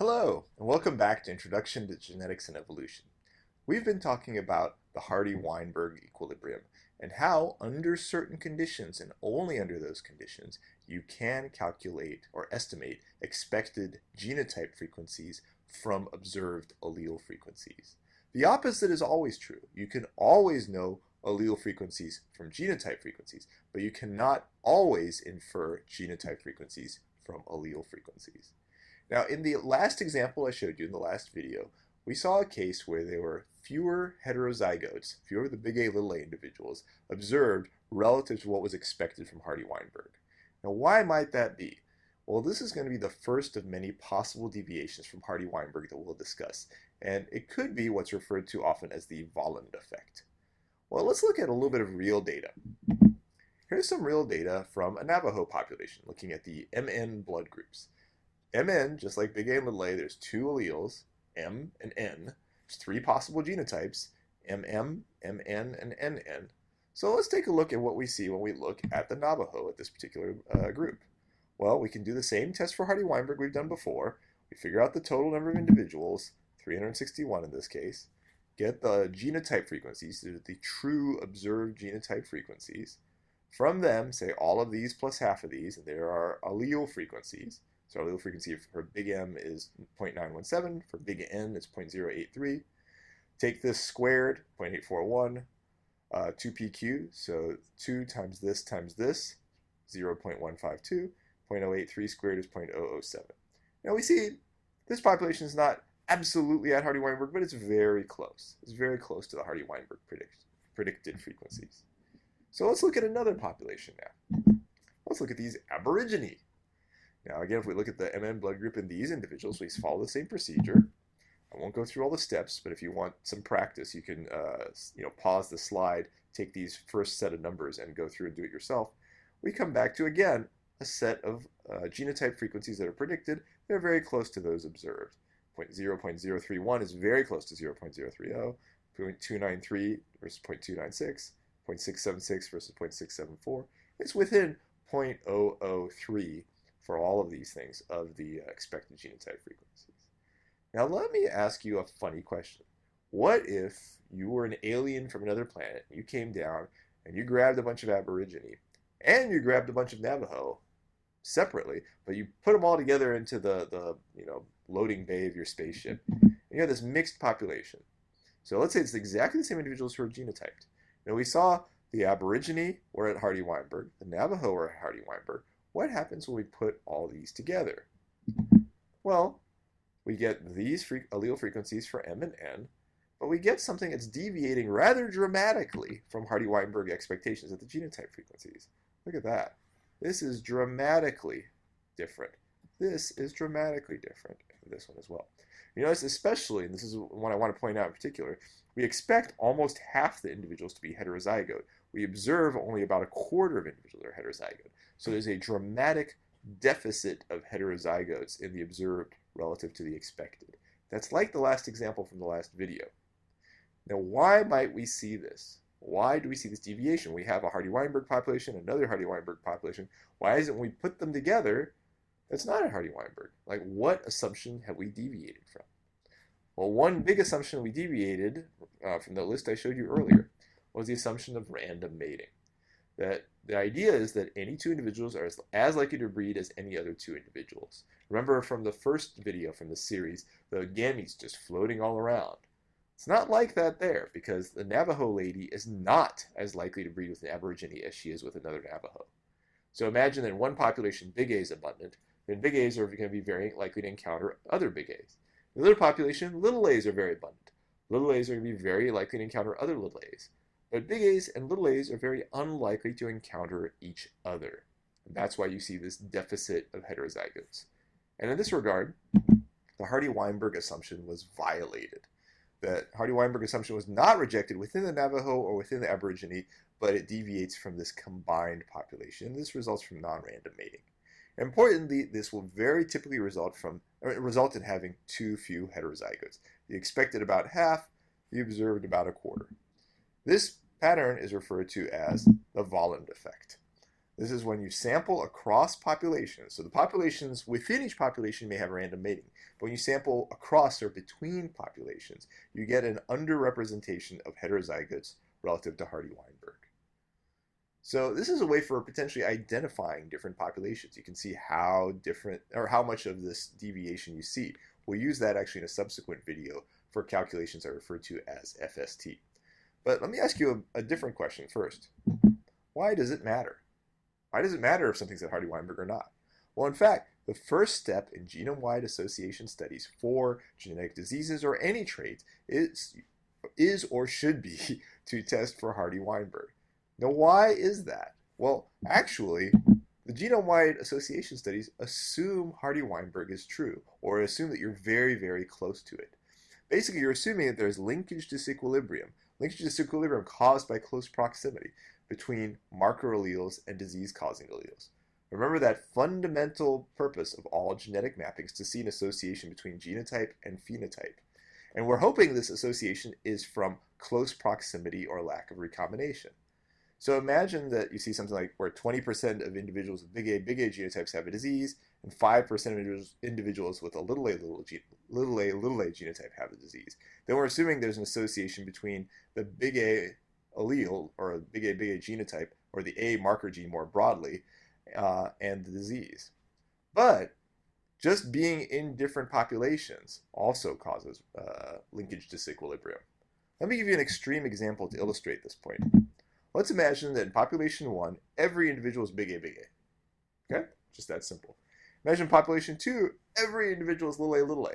Hello, and welcome back to Introduction to Genetics and Evolution. We've been talking about the Hardy-Weinberg equilibrium and how, under certain conditions, and only under those conditions, you can calculate or estimate expected genotype frequencies from observed allele frequencies. The opposite is always true. You can always know allele frequencies from genotype frequencies, but you cannot always infer genotype frequencies from allele frequencies. Now, in the last example I showed you in the last video, we saw a case where there were fewer heterozygotes, fewer of the big A, little a individuals, observed relative to what was expected from Hardy-Weinberg. Now, why might that be? Well, this is going to be the first of many possible deviations from Hardy-Weinberg that we'll discuss, and it could be what's referred to often as the Volland effect. Well, let's look at a little bit of real data. Here's some real data from a Navajo population, looking at the MN blood groups. MN, just like big A and little a, there's two alleles, M and N. There's three possible genotypes, MM, MN, and NN. So let's take a look at what we see when we look at the Navajo at this particular group. Well, we can do the same test for Hardy-Weinberg we've done before. We figure out the total number of individuals, 361 in this case, get the genotype frequencies, the true observed genotype frequencies. From them, say all of these plus half of these, and there are allele frequencies. So our allele frequency for big M is 0.917, for big N it's 0.083. Take this squared, 0.841, 2PQ, so 2 times this, 0.152, 0.083 squared is 0.007. Now we see this population is not absolutely at Hardy-Weinberg, but it's very close. It's very close to the Hardy-Weinberg predicted frequencies. So let's look at another population now. Let's look at these Aborigine. Now again, if we look at the MN blood group in these individuals, we follow the same procedure. I won't go through all the steps, but if you want some practice, you can pause the slide, take these first set of numbers and go through and do it yourself. We come back to, again, a set of genotype frequencies that are predicted. They're very close to those observed. 0.031 is very close to 0.030, 0.293 versus 0.296, 0.676 versus 0.674. It's within 0.003 for all of these things of the expected genotype frequencies. Now let me ask you a funny question. What if you were an alien from another planet, you came down and you grabbed a bunch of Aborigine and you grabbed a bunch of Navajo separately, but you put them all together into the loading bay of your spaceship, and you have this mixed population. So let's say it's exactly the same individuals who are genotyped. Now we saw the Aborigine were at Hardy-Weinberg, the Navajo were at Hardy-Weinberg. What happens when we put all these together? Well, we get these allele frequencies for M and N, but we get something that's deviating rather dramatically from Hardy-Weinberg expectations at the genotype frequencies. Look at that. This is dramatically different. This is dramatically different for this one as well. You notice especially, and this is one I want to point out in particular, we expect almost half the individuals to be heterozygote. We observe only about a quarter of individuals are heterozygote. So there's a dramatic deficit of heterozygotes in the observed relative to the expected. That's like the last example from the last video. Now, why might we see this? Why do we see this deviation? We have a Hardy-Weinberg population, another Hardy-Weinberg population. Why isn't when we put them together, that's not a Hardy-Weinberg? Like, what assumption have we deviated from? Well, one big assumption we deviated from the list I showed you earlier was the assumption of random mating. That the idea is that any two individuals are as likely to breed as any other two individuals. Remember from the first video from the series, the gametes just floating all around. It's not like that there, because the Navajo lady is not as likely to breed with an Aborigine as she is with another Navajo. So imagine that in one population, big A is abundant, then big A's are going to be very likely to encounter other big A's. In the other population, little A's are very abundant. Little A's are going to be very likely to encounter other little A's. But big A's and little a's are very unlikely to encounter each other. And that's why you see this deficit of heterozygotes. And in this regard, the Hardy-Weinberg assumption was violated. The Hardy-Weinberg assumption was not rejected within the Navajo or within the Aborigine, but it deviates from this combined population. This results from non-random mating. Importantly, this will very typically result in having too few heterozygotes. The expected about half, the observed about a quarter. This pattern is referred to as the Volland effect. This is when you sample across populations. So the populations within each population may have random mating. But when you sample across or between populations, you get an underrepresentation of heterozygotes relative to Hardy-Weinberg. So this is a way for potentially identifying different populations. You can see how different or how much of this deviation you see. We'll use that actually in a subsequent video for calculations I refer to as FST. But let me ask you a different question first. Why does it matter? Why does it matter if something's at Hardy-Weinberg or not? Well, in fact, the first step in genome-wide association studies for genetic diseases or any trait is or should be to test for Hardy-Weinberg. Now, why is that? Well, actually, the genome-wide association studies assume Hardy-Weinberg is true, or assume that you're very, very close to it. Basically, you're assuming that there's linkage disequilibrium caused by close proximity between marker alleles and disease-causing alleles. Remember that fundamental purpose of all genetic mappings to see an association between genotype and phenotype. And we're hoping this association is from close proximity or lack of recombination. So imagine that you see something like where 20% of individuals with big A genotypes have a disease, and 5% of individuals with a little a genotype have a disease. Then we're assuming there's an association between the big A allele, or a big A genotype, or the A marker gene more broadly, and the disease. But just being in different populations also causes linkage disequilibrium. Let me give you an extreme example to illustrate this point. Let's imagine that in population 1, every individual is big A. Okay? Just that simple. Imagine population 2, every individual is little a.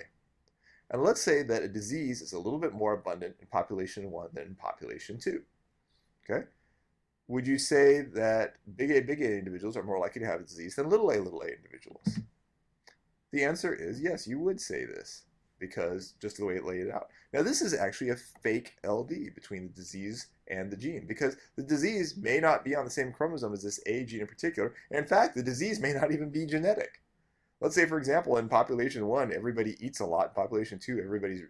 And let's say that a disease is a little bit more abundant in population 1 than in population 2. Okay? Would you say that big A individuals are more likely to have a disease than little a individuals? The answer is yes, you would say this, because just the way it laid it out. Now, this is actually a fake LD between the disease and the gene, because the disease may not be on the same chromosome as this A gene in particular, and in fact, the disease may not even be genetic. Let's say, for example, in population 1, everybody eats a lot. In population 2, everybody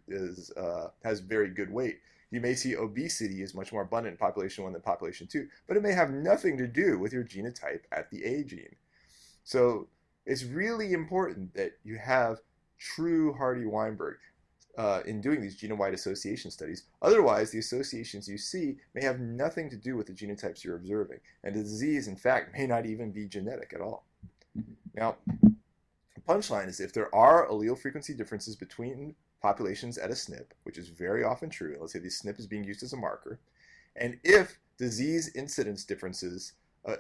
has very good weight. You may see obesity is much more abundant in population 1 than population 2, but it may have nothing to do with your genotype at the A gene. So it's really important that you have true Hardy-Weinberg in doing these genome-wide association studies. Otherwise, the associations you see may have nothing to do with the genotypes you're observing, and the disease, in fact, may not even be genetic at all. Now, the punchline is if there are allele frequency differences between populations at a SNP, which is very often true, let's say the SNP is being used as a marker, and if disease incidence differences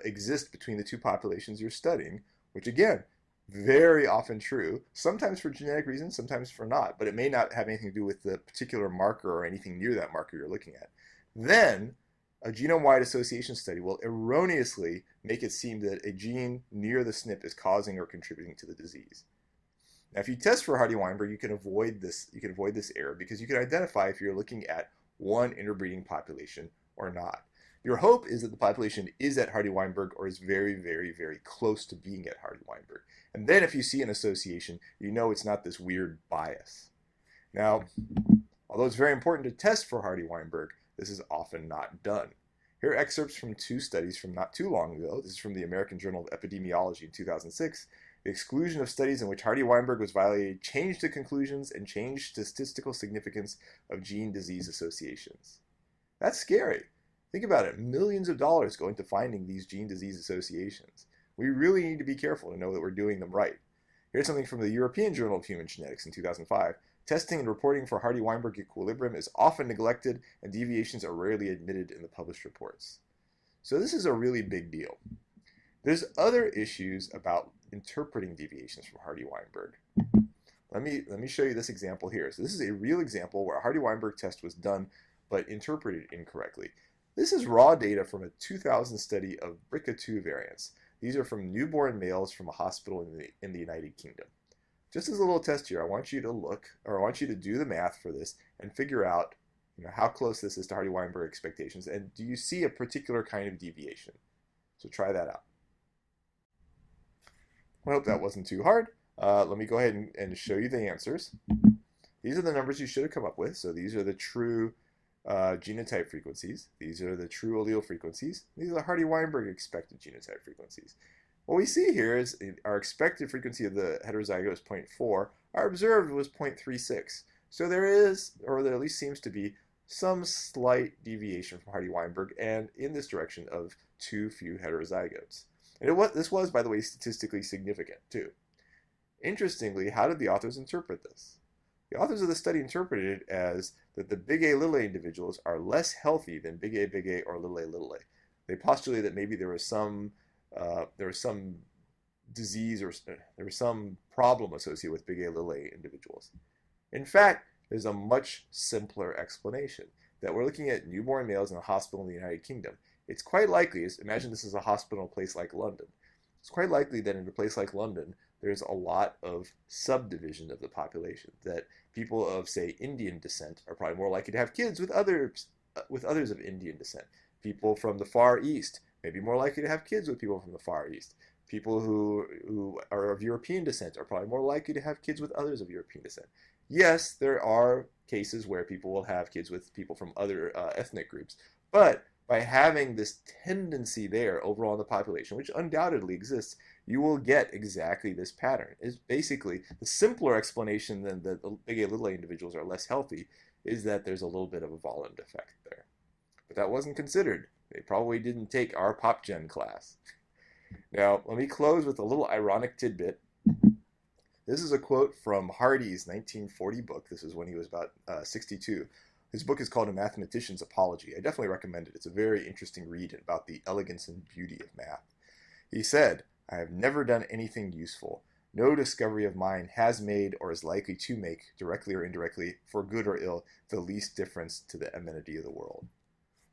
exist between the two populations you're studying, which again, very often true, sometimes for genetic reasons, sometimes for not, but it may not have anything to do with the particular marker or anything near that marker you're looking at. Then a genome-wide association study will erroneously make it seem that a gene near the SNP is causing or contributing to the disease. Now, if you test for Hardy-Weinberg, you can avoid this error because you can identify if you're looking at one interbreeding population or not. Your hope is that the population is at Hardy-Weinberg or is very, very, very close to being at Hardy-Weinberg. And then if you see an association, you know it's not this weird bias. Now, although it's very important to test for Hardy-Weinberg, this is often not done. Here are excerpts from two studies from not too long ago. This is from the American Journal of Epidemiology in 2006. The exclusion of studies in which Hardy-Weinberg was violated changed the conclusions and changed statistical significance of gene disease associations. That's scary. Think about it. Millions of dollars go into finding these gene disease associations. We really need to be careful to know that we're doing them right. Here's something from the European Journal of Human Genetics in 2005. Testing and reporting for Hardy-Weinberg equilibrium is often neglected, and deviations are rarely admitted in the published reports. So this is a really big deal. There's other issues about interpreting deviations from Hardy-Weinberg. Let me show you this example here. So this is a real example where a Hardy-Weinberg test was done but interpreted incorrectly. This is raw data from a 2000 study of BRCA2 variants. These are from newborn males from a hospital in the United Kingdom. Just as a little test here, I want you to do the math for this and figure out, how close this is to Hardy-Weinberg expectations, and do you see a particular kind of deviation? So try that out. I hope that wasn't too hard. Let me go ahead and show you the answers. These are the numbers you should have come up with. So these are the true genotype frequencies. These are the true allele frequencies. These are the Hardy-Weinberg expected genotype frequencies. What we see here is our expected frequency of the heterozygote is 0.4. Our observed was 0.36. So there is, or there at least seems to be, some slight deviation from Hardy-Weinberg and in this direction of too few heterozygotes. And this was, by the way, statistically significant too. Interestingly, how did the authors interpret this? The authors of the study interpreted it as that the big A little a individuals are less healthy than big A, or little a. They postulated that maybe there was some disease or there was some problem associated with big A little a individuals. In fact, there's a much simpler explanation that we're looking at newborn males in a hospital in the United Kingdom. It's quite likely, imagine this is a hospital in a place like London. It's quite likely that in a place like London, there's a lot of subdivision of the population, that people of, say, Indian descent are probably more likely to have kids with others of Indian descent. People from the Far East may be more likely to have kids with people from the Far East. People who are of European descent are probably more likely to have kids with others of European descent. Yes, there are cases where people will have kids with people from other ethnic groups, but by having this tendency there overall in the population, which undoubtedly exists, you will get exactly this pattern. It's basically the simpler explanation than that the big A little a individuals are less healthy is that there's a little bit of a Volland effect there. But that wasn't considered. They probably didn't take our PopGen class. Now, let me close with a little ironic tidbit. This is a quote from Hardy's 1940 book. This is when he was about 62. His book is called A Mathematician's Apology. I definitely recommend it. It's a very interesting read about the elegance and beauty of math. He said, "I have never done anything useful. No discovery of mine has made or is likely to make, directly or indirectly, for good or ill, the least difference to the amenity of the world."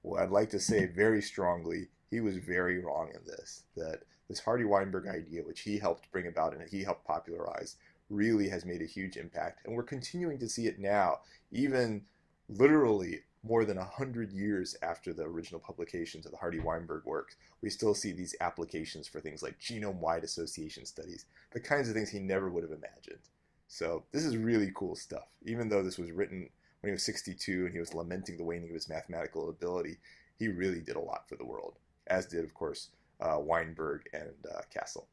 Well, I'd like to say very strongly, he was very wrong in this, that this Hardy-Weinberg idea, which he helped bring about and he helped popularize, really has made a huge impact. And we're continuing to see it now, even literally more than 100 years after the original publications of the Hardy-Weinberg works. We still see these applications for things like genome-wide association studies, the kinds of things he never would have imagined. So this is really cool stuff. Even though this was written when he was 62 and he was lamenting the waning of his mathematical ability, he really did a lot for the world, as did, of course, Weinberg and Castle.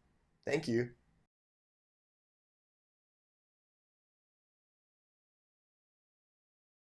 Thank you.